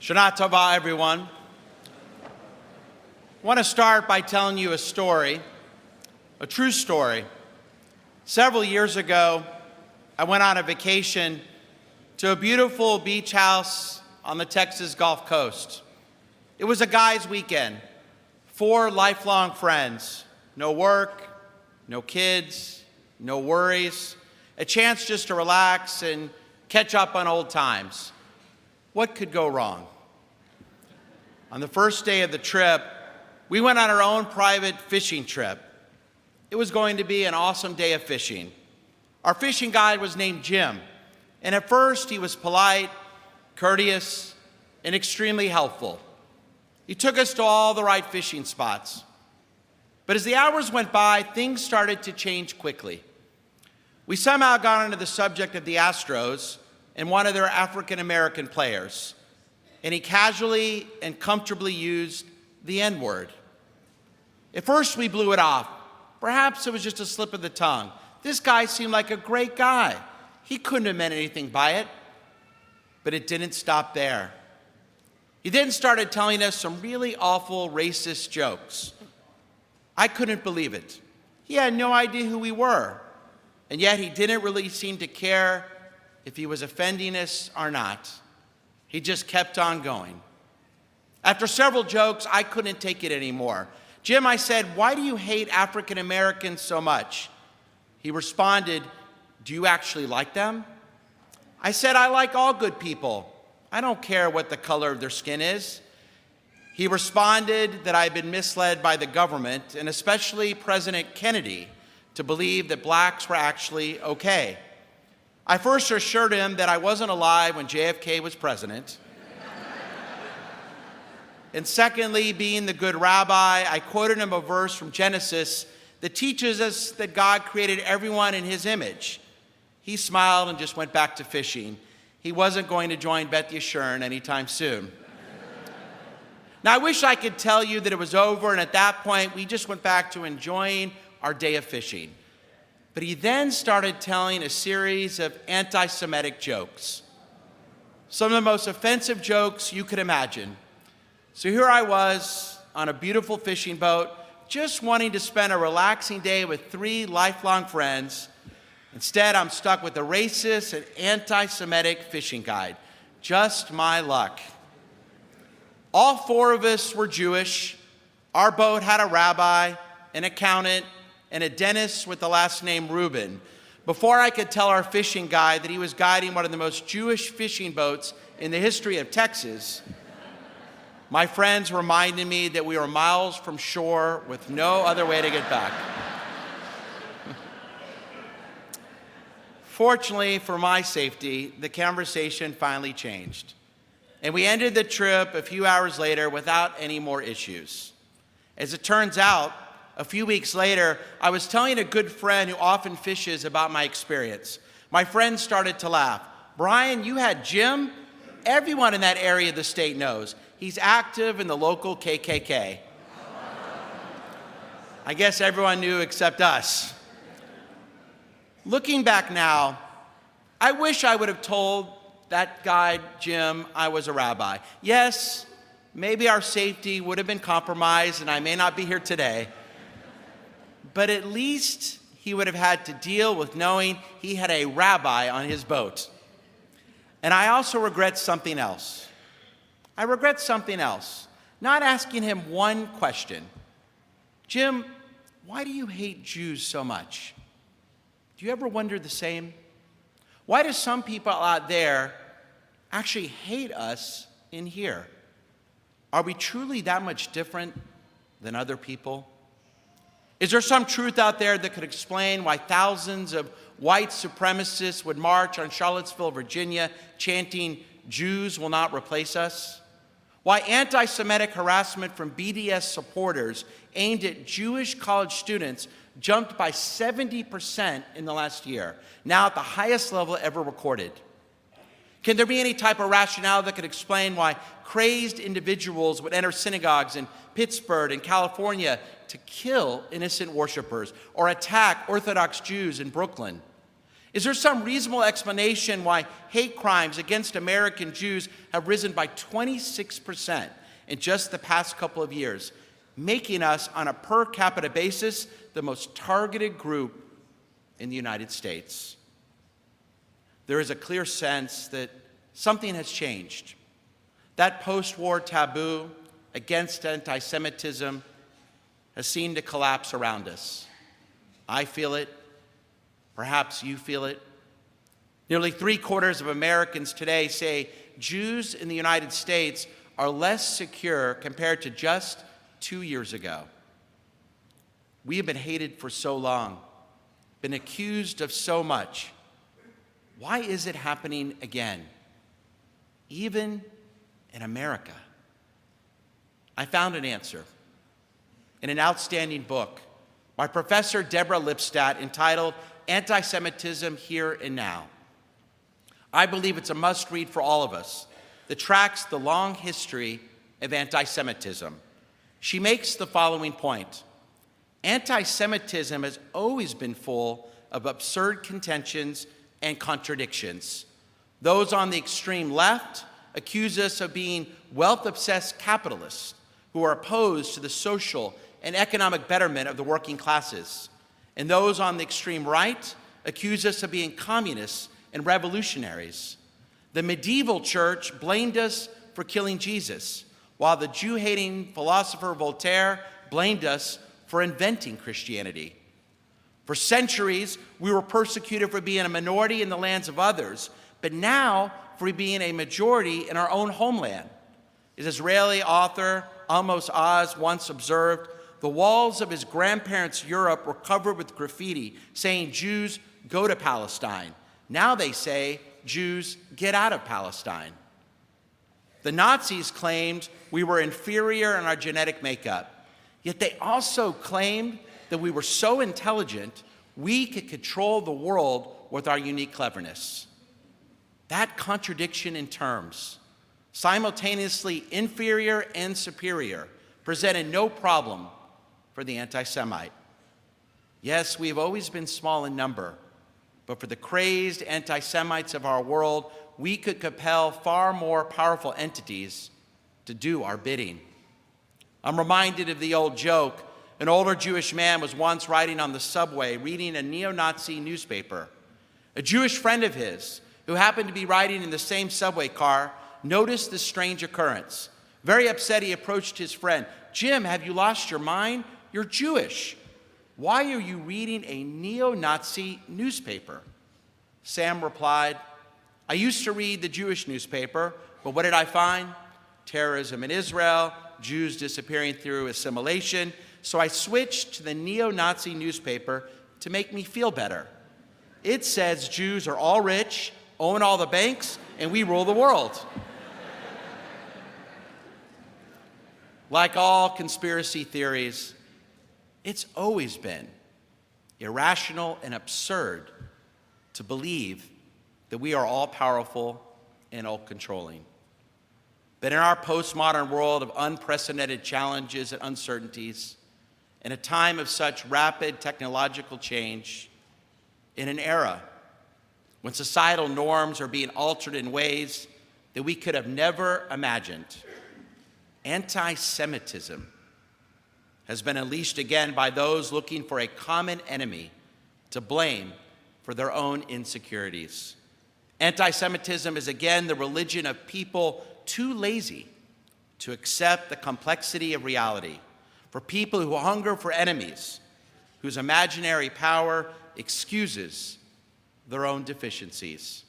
Shana Tova, everyone. I want to start by telling you a story, a true story. Several years ago, I went on a vacation to a beautiful beach house on the Texas Gulf Coast. It was a guy's weekend, 4 lifelong friends, no work, no kids, no worries, a chance just to relax and catch up on old times. What could go wrong? On the first day of the trip, we went on our own private fishing trip. It was going to be an awesome day of fishing. Our fishing guide was named Jim, and at first he was polite, courteous, and extremely helpful. He took us to all the right fishing spots. But as the hours went by, things started to change quickly. We somehow got onto the subject of the Astros and one of their African-American players, and he casually and comfortably used the N-word. At first, we blew it off. Perhaps it was just a slip of the tongue. This guy seemed like a great guy. He couldn't have meant anything by it. But it didn't stop there. He then started telling us some really awful racist jokes. I couldn't believe it. He had no idea who we were, and yet he didn't really seem to care if he was offending us or not. He just kept on going. After several jokes, I couldn't take it anymore. Jim, I said, why do you hate African Americans so much? He responded, do you actually like them? I said, I like all good people. I don't care what the color of their skin is. He responded that I had been misled by the government, and especially President Kennedy, to believe that blacks were actually okay. I first assured him that I wasn't alive when JFK was president. And secondly, being the good rabbi, I quoted him a verse from Genesis that teaches us that God created everyone in his image. He smiled and just went back to fishing. He wasn't going to join Beth Yeshurun anytime soon. Now, I wish I could tell you that it was over, and at that point, we just went back to enjoying our day of fishing. But he then started telling a series of anti-Semitic jokes. Some of the most offensive jokes you could imagine. So here I was on a beautiful fishing boat, just wanting to spend a relaxing day with 3 lifelong friends. Instead, I'm stuck with a racist and anti-Semitic fishing guide. Just my luck. All 4 of us were Jewish. Our boat had a rabbi, an accountant, and a dentist with the last name Reuben. Before I could tell our fishing guide that he was guiding one of the most Jewish fishing boats in the history of Texas, my friends reminded me that we were miles from shore with no other way to get back. Fortunately for my safety, the conversation finally changed, and we ended the trip a few hours later without any more issues. As it turns out, a few weeks later, I was telling a good friend who often fishes about my experience. My friend started to laugh. Brian, you had Jim? Everyone in that area of the state knows. He's active in the local KKK. I guess everyone knew except us. Looking back now, I wish I would have told that guy, Jim, I was a rabbi. Yes, maybe our safety would have been compromised and I may not be here today. But at least he would have had to deal with knowing he had a rabbi on his boat. And I also regret something else. I regret something else. Not asking him one question. Jim, why do you hate Jews so much? Do you ever wonder the same? Why do some people out there actually hate us in here? Are we truly that much different than other people? Is there some truth out there that could explain why thousands of white supremacists would march on Charlottesville, Virginia, chanting, "Jews will not replace us"? Why anti-Semitic harassment from BDS supporters aimed at Jewish college students jumped by 70% in the last year, now at the highest level ever recorded? Can there be any type of rationale that could explain why crazed individuals would enter synagogues in Pittsburgh and California to kill innocent worshipers or attack Orthodox Jews in Brooklyn? Is there some reasonable explanation why hate crimes against American Jews have risen by 26% in just the past couple of years, making us, on a per capita basis, the most targeted group in the United States? There is a clear sense that something has changed. That post-war taboo against anti-Semitism has seemed to collapse around us. I feel it. Perhaps you feel it. Nearly 3/4 of Americans today say Jews in the United States are less secure compared to just 2 years ago. We have been hated for so long, been accused of so much. Why is it happening again, even in America? I found an answer in an outstanding book by Professor Deborah Lipstadt entitled Antisemitism Here and Now. I believe it's a must-read for all of us that tracks the long history of anti-Semitism. She makes the following point. Anti-Semitism has always been full of absurd contentions and contradictions. Those on the extreme left accuse us of being wealth-obsessed capitalists who are opposed to the social and economic betterment of the working classes. And those on the extreme right accuse us of being communists and revolutionaries. The medieval church blamed us for killing Jesus, while the Jew-hating philosopher Voltaire blamed us for inventing Christianity. For centuries, we were persecuted for being a minority in the lands of others, but now for being a majority in our own homeland. As Israeli author Amos Oz once observed, the walls of his grandparents' Europe were covered with graffiti saying, "Jews, go to Palestine." Now they say, "Jews, get out of Palestine." The Nazis claimed we were inferior in our genetic makeup, yet they also claimed that we were so intelligent we could control the world with our unique cleverness. That contradiction in terms, simultaneously inferior and superior, presented no problem for the anti-Semite. Yes, we have always been small in number, but for the crazed anti-Semites of our world, we could compel far more powerful entities to do our bidding. I'm reminded of the old joke. An older Jewish man was once riding on the subway reading a neo-Nazi newspaper. A Jewish friend of his, who happened to be riding in the same subway car, noticed this strange occurrence. Very upset, he approached his friend. "Jim, have you lost your mind? You're Jewish. Why are you reading a neo-Nazi newspaper?" Sam replied, "I used to read the Jewish newspaper, but what did I find? Terrorism in Israel, Jews disappearing through assimilation, so I switched to the neo-Nazi newspaper to make me feel better. It says Jews are all rich, own all the banks, and we rule the world." Like all conspiracy theories, it's always been irrational and absurd to believe that we are all-powerful and all-controlling. But in our postmodern world of unprecedented challenges and uncertainties, in a time of such rapid technological change, in an era when societal norms are being altered in ways that we could have never imagined, anti-Semitism has been unleashed again by those looking for a common enemy to blame for their own insecurities. Anti-Semitism is again the religion of people too lazy to accept the complexity of reality, for people who hunger for enemies, whose imaginary power excuses their own deficiencies.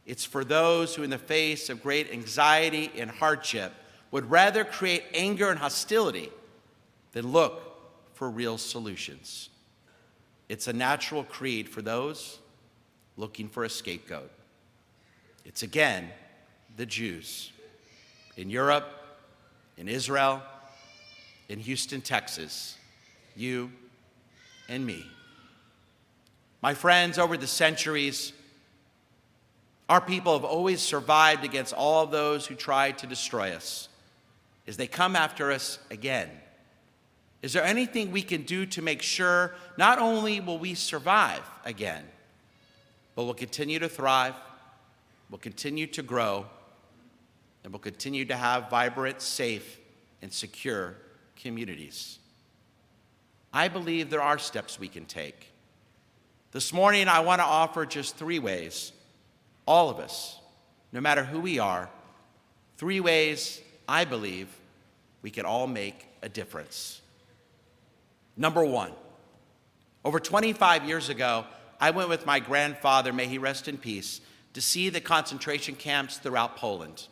It's for those who, in the face of great anxiety and hardship, would rather create anger and hostility than look for real solutions. It's a natural creed for those looking for a scapegoat. It's again the Jews in Europe, in Israel, in Houston, Texas, you and me. My friends, over the centuries, our people have always survived against all those who tried to destroy us. As they come after us again, is there anything we can do to make sure not only will we survive again, but will continue to thrive, will continue to grow, and will continue to have vibrant, safe, and secure communities. I believe there are steps we can take. This morning, I want to offer just 3 ways, all of us, no matter who we are, 3 ways I believe we can all make a difference. Number 1, over 25 years ago, I went with my grandfather, may he rest in peace, to see the concentration camps throughout Poland.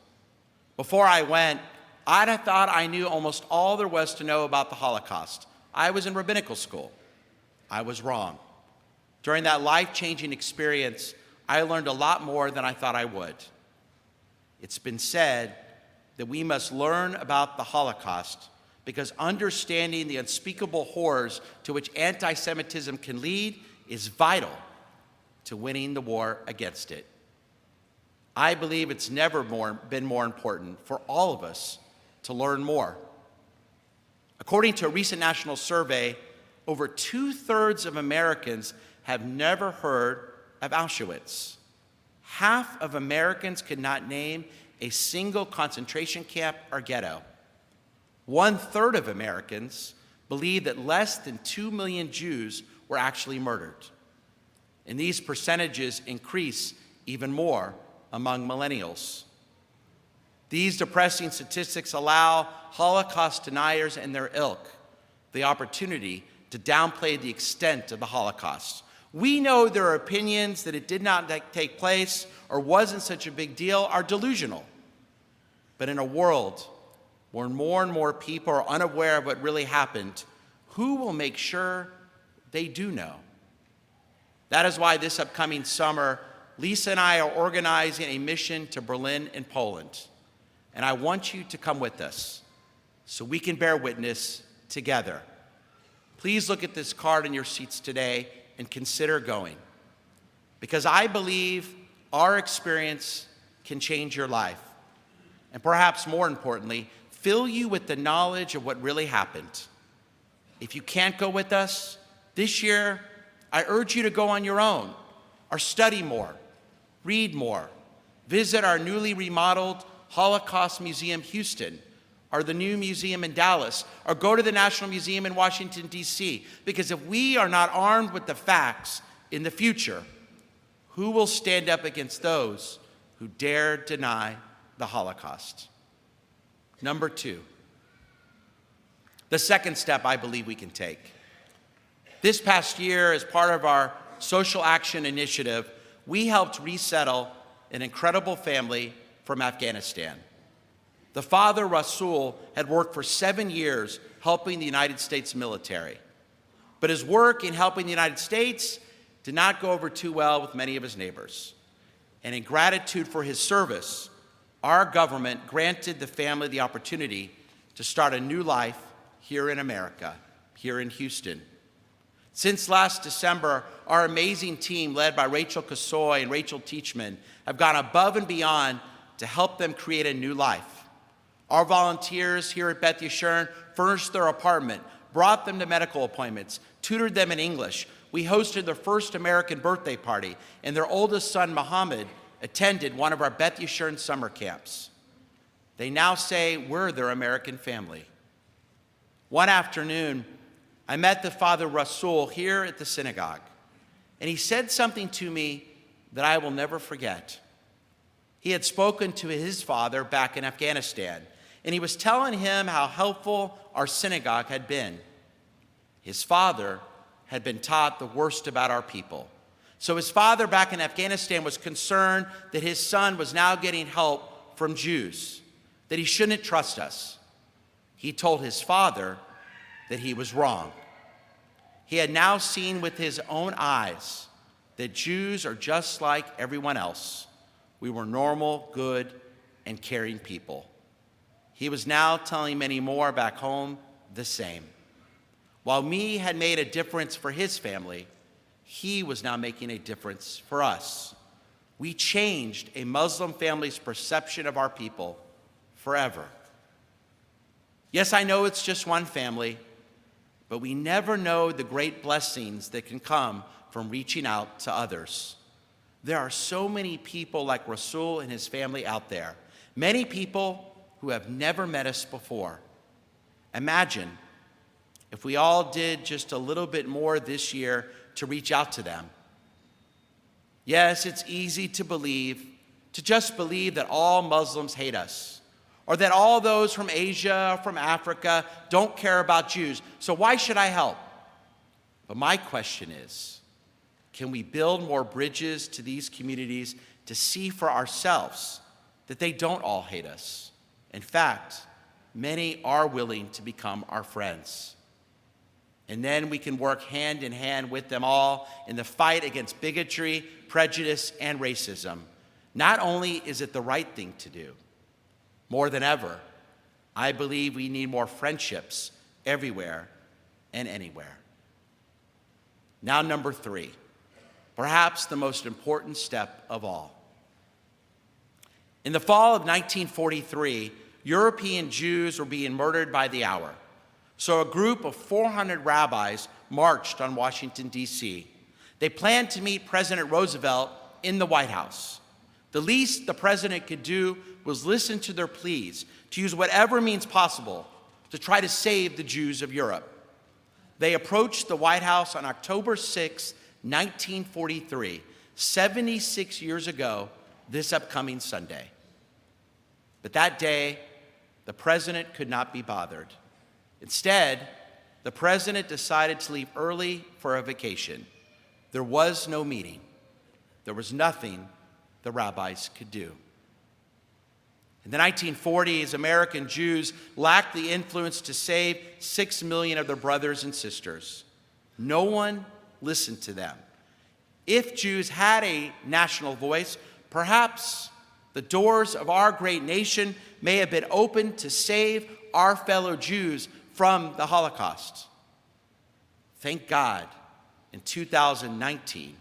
Before I went, I'd have thought I knew almost all there was to know about the Holocaust. I was in rabbinical school. I was wrong. During that life-changing experience, I learned a lot more than I thought I would. It's been said that we must learn about the Holocaust because understanding the unspeakable horrors to which antisemitism can lead is vital to winning the war against it. I believe it's never been more important for all of us to learn more. According to a recent national survey, over 2/3 of Americans have never heard of Auschwitz. Half of Americans could not name a single concentration camp or ghetto. 1/3 of Americans believe that less than 2 million Jews were actually murdered. And these percentages increase even more among millennials. These depressing statistics allow Holocaust deniers and their ilk the opportunity to downplay the extent of the Holocaust. We know their opinions that it did not take place or wasn't such a big deal are delusional. But in a world where more and more people are unaware of what really happened, who will make sure they do know? That is why this upcoming summer, Lisa and I are organizing a mission to Berlin and Poland. And I want you to come with us so we can bear witness together. Please look at this card in your seats today and consider going. Because I believe our experience can change your life. And perhaps more importantly, fill you with the knowledge of what really happened. If you can't go with us, this year, I urge you to go on your own or study more, read more, visit our newly remodeled Holocaust Museum Houston, or the new museum in Dallas, or go to the National Museum in Washington, D.C. Because if we are not armed with the facts in the future, who will stand up against those who dare deny the Holocaust? Number 2, the second step I believe we can take. This past year, as part of our social action initiative, we helped resettle an incredible family from Afghanistan. The father, Rasul, had worked for 7 years helping the United States military. But his work in helping the United States did not go over too well with many of his neighbors. And in gratitude for his service, our government granted the family the opportunity to start a new life here in America, here in Houston. Since last December, our amazing team, led by Rachel Kasoy and Rachel Teachman, have gone above and beyond to help them create a new life. Our volunteers here at Beth Yeshurun furnished their apartment, brought them to medical appointments, tutored them in English. We hosted their first American birthday party, and their oldest son, Muhammad, attended one of our Beth Yeshurun summer camps. They now say we're their American family. One afternoon, I met the father Rasul here at the synagogue, and he said something to me that I will never forget. He had spoken to his father back in Afghanistan, and he was telling him how helpful our synagogue had been. His father had been taught the worst about our people. So his father back in Afghanistan was concerned that his son was now getting help from Jews, that he shouldn't trust us. He told his father that he was wrong. He had now seen with his own eyes that Jews are just like everyone else. We were normal, good, and caring people. He was now telling many more back home the same. While me had made a difference for his family, he was now making a difference for us. We changed a Muslim family's perception of our people forever. Yes, I know it's just one family, but we never know the great blessings that can come from reaching out to others. There are so many people like Rasul and his family out there, many people who have never met us before. Imagine if we all did just a little bit more this year to reach out to them. Yes, it's easy to just believe that all Muslims hate us, or that all those from Asia or from Africa don't care about Jews. So why should I help? But my question is, can we build more bridges to these communities to see for ourselves that they don't all hate us? In fact, many are willing to become our friends. And then we can work hand in hand with them all in the fight against bigotry, prejudice, and racism. Not only is it the right thing to do, more than ever, I believe we need more friendships everywhere and anywhere. Now, number 3, perhaps the most important step of all. In the fall of 1943, European Jews were being murdered by the hour. So a group of 400 rabbis marched on Washington, D.C. They planned to meet President Roosevelt in the White House. The least the president could do was listen to their pleas to use whatever means possible to try to save the Jews of Europe. They approached the White House on October 6, 1943, 76 years ago, this upcoming Sunday. But that day, the president could not be bothered. Instead, the president decided to leave early for a vacation. There was no meeting. There was nothing the rabbis could do. In the 1940s, American Jews lacked the influence to save 6 million of their brothers and sisters. No one listened to them. If Jews had a national voice, perhaps the doors of our great nation may have been opened to save our fellow Jews from the Holocaust. Thank God, in 2019,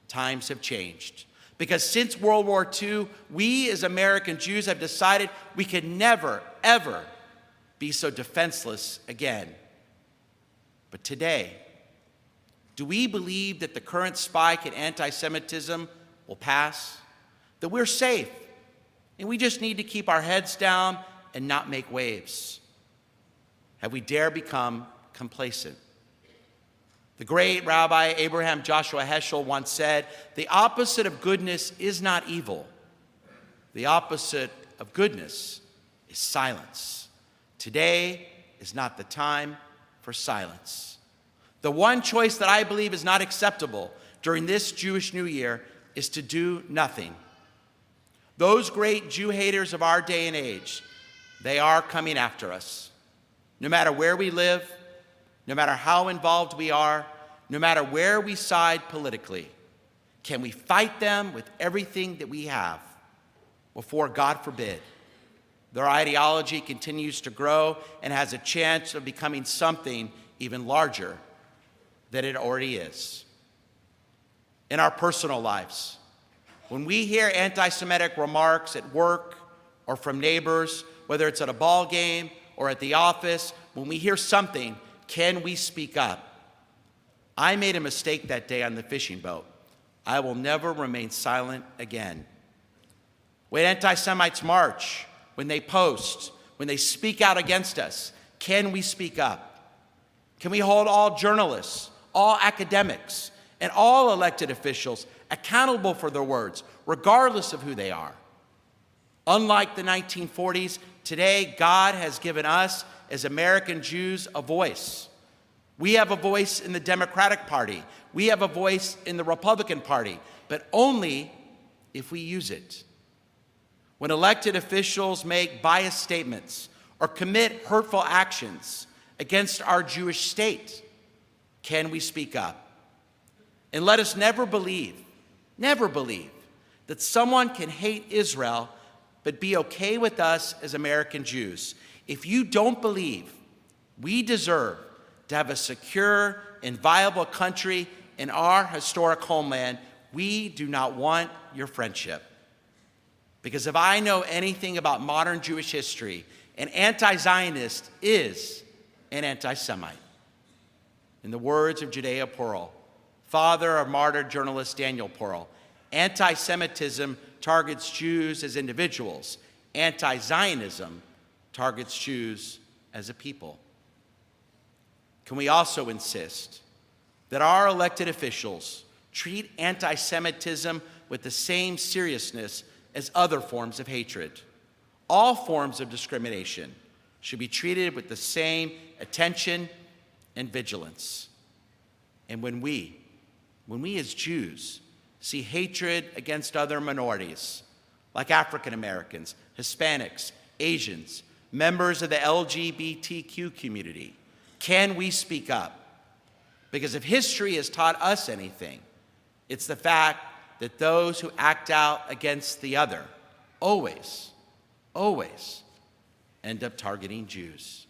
times have changed. Because since World War II, we as American Jews have decided we can never, ever be so defenseless again. But today, do we believe that the current spike in antisemitism will pass? That we're safe, and we just need to keep our heads down and not make waves? Have we dare become complacent? The great Rabbi Abraham Joshua Heschel once said, "The opposite of goodness is not evil. The opposite of goodness is silence." Today is not the time for silence. The one choice that I believe is not acceptable during this Jewish New Year is to do nothing. Those great Jew haters of our day and age, they are coming after us. No matter where we live, no matter how involved we are, no matter where we side politically, can we fight them with everything that we have before, God forbid, their ideology continues to grow and has a chance of becoming something even larger than it already is? In our personal lives, when we hear anti-Semitic remarks at work or from neighbors, whether it's at a ball game or at the office, when we hear something, can we speak up? I made a mistake that day on the fishing boat. I will never remain silent again. When anti-Semites march, when they post, when they speak out against us, can we speak up? Can we hold all journalists, all academics, and all elected officials accountable for their words, regardless of who they are? Unlike the 1940s, today God has given us as American Jews a voice. We have a voice in the Democratic Party. We have a voice in the Republican Party, but only if we use it. When elected officials make biased statements or commit hurtful actions against our Jewish state, can we speak up? And let us never believe that someone can hate Israel but be okay with us as American Jews. If you don't believe we deserve to have a secure and viable country in our historic homeland, we do not want your friendship. Because if I know anything about modern Jewish history, an anti-Zionist is an anti-Semite. In the words of Judea Pearl, father of martyred journalist Daniel Pearl, Anti-Semitism targets Jews as individuals. Anti-Zionism targets Jews as a people. Can we also insist that our elected officials treat anti-Semitism with the same seriousness as other forms of hatred? All forms of discrimination should be treated with the same attention and vigilance. And when we as Jews see hatred against other minorities, like African Americans, Hispanics, Asians, members of the LGBTQ community, can we speak up? Because if history has taught us anything, it's the fact that those who act out against the other always end up targeting Jews.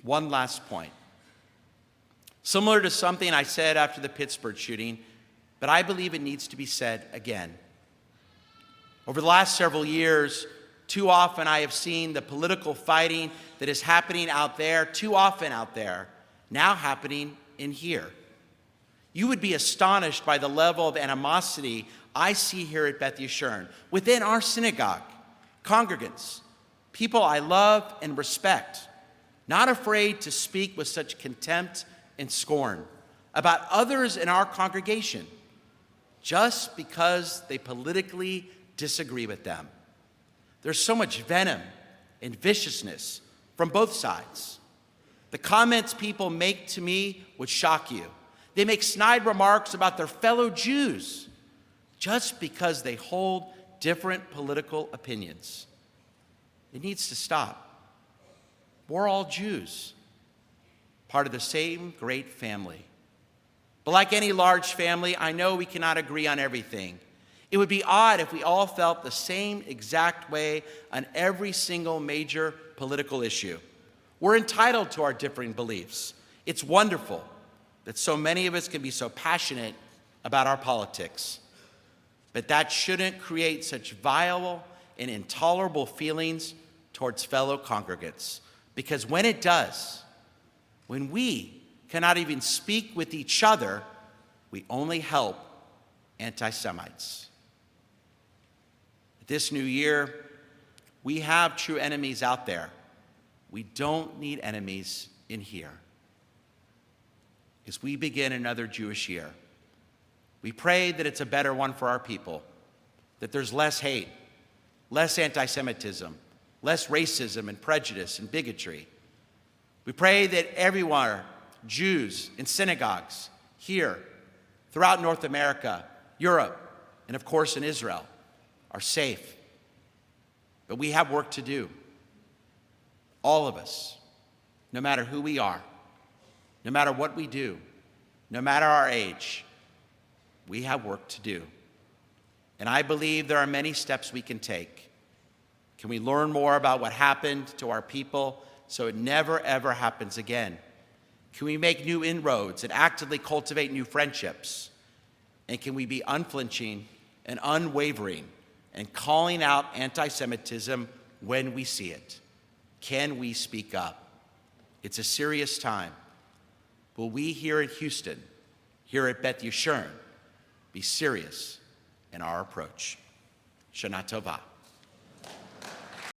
One last point. Similar to something I said after the Pittsburgh shooting, but I believe it needs to be said again. Over the last several years, too often I have seen the political fighting that is happening out there, too often out there, now happening in here. You would be astonished by the level of animosity I see here at Beth Yeshurun, within our synagogue, congregants, people I love and respect, not afraid to speak with such contempt and scorn about others in our congregation just because they politically disagree with them. There's so much venom and viciousness from both sides. The comments people make to me would shock you. They make snide remarks about their fellow Jews just because they hold different political opinions. It needs to stop. We're all Jews, part of the same great family. But like any large family, I know we cannot agree on everything. It would be odd if we all felt the same exact way on every single major political issue. We're entitled to our differing beliefs. It's wonderful that so many of us can be so passionate about our politics. But that shouldn't create such vile and intolerable feelings towards fellow congregants. Because when it does, when we cannot even speak with each other, we only help anti-Semites. This new year, we have true enemies out there. We don't need enemies in here. As we begin another Jewish year, we pray that it's a better one for our people, that there's less hate, less anti-Semitism, less racism and prejudice and bigotry. We pray that everyone, Jews in synagogues here, throughout North America, Europe, and of course in Israel, are safe. But we have work to do. All of us, no matter who we are, no matter what we do, no matter our age, we have work to do. And I believe there are many steps we can take. Can we learn more about what happened to our people so it never, ever happens again? Can we make new inroads and actively cultivate new friendships? And can we be unflinching and unwavering and calling out anti-Semitism when we see it? Can we speak up? It's a serious time. Will we here in Houston, here at Beth Yeshurun, be serious in our approach? Shana Tova.